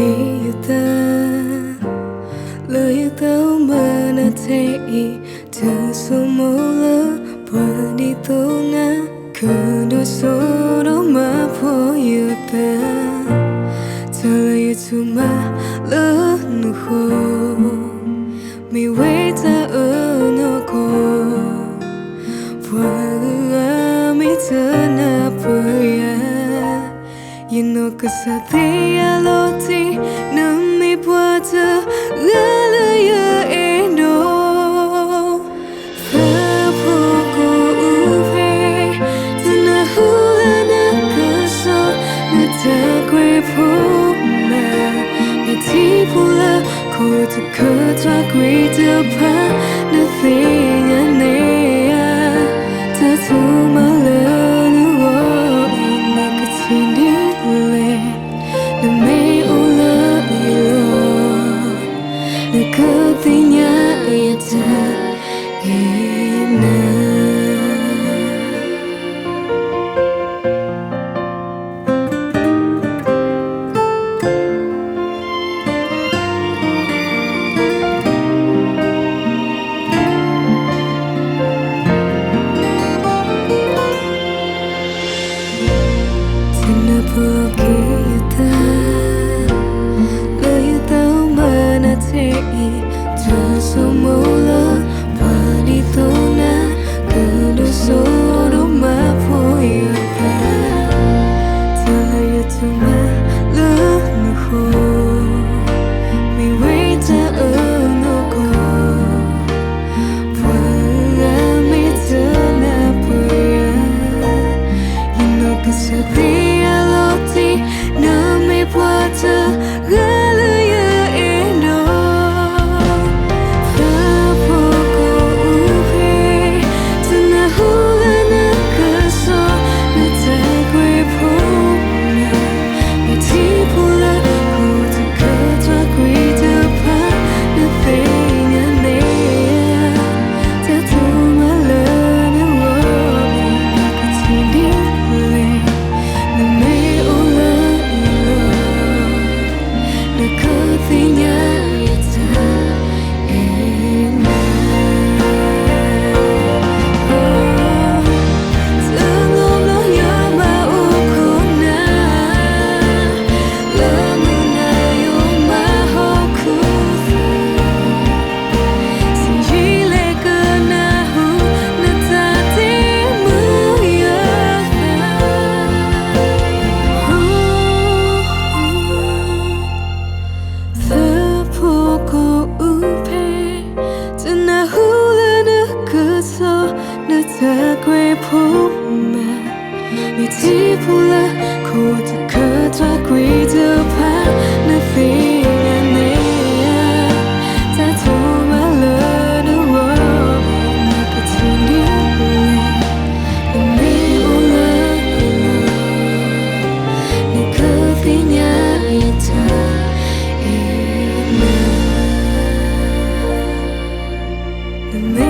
yêu ta lời yêu ta mà na thế từ số mô lỡ bờ đi tô na cứ đôi số đó mà phố yêu ta chờ lời yêu tu mà lỡ nụ khô mi quay ta ở nó cô bờ mi chờ na bơi you know cause I think I love you nằm mi bờ chờ gala ya endo fa po ko uve tana hula na kaso na ta kwe po ma mi ti pula ko tu ka tra kwe tu pa na thing ane ta tu ma la nu wo na ka ti Ketingnya itu kenapa kita lời tao mà na thế ta số mô lỡ và đi tô na cứ đôi số đó mà phôi ta ta lời tu mà lỡ nụ khô mi quay ta ở nó cô và mi ta na bơi you know cause I think I love you na mi qua ta gala ya endo fa po ko uve tana hula na kaso na ta kwe po na mi ti pula ko tu ka tra kwe tu pa na thing ane ta tu ma la na wo na ka ti di le na me o la na ka ti nya ta ta quay phố mà mi ti pula ko tu ka tra quay tu pa na thing ane ta tu ma la no wo na ka ti ni na me o la na ka ti nya ta na me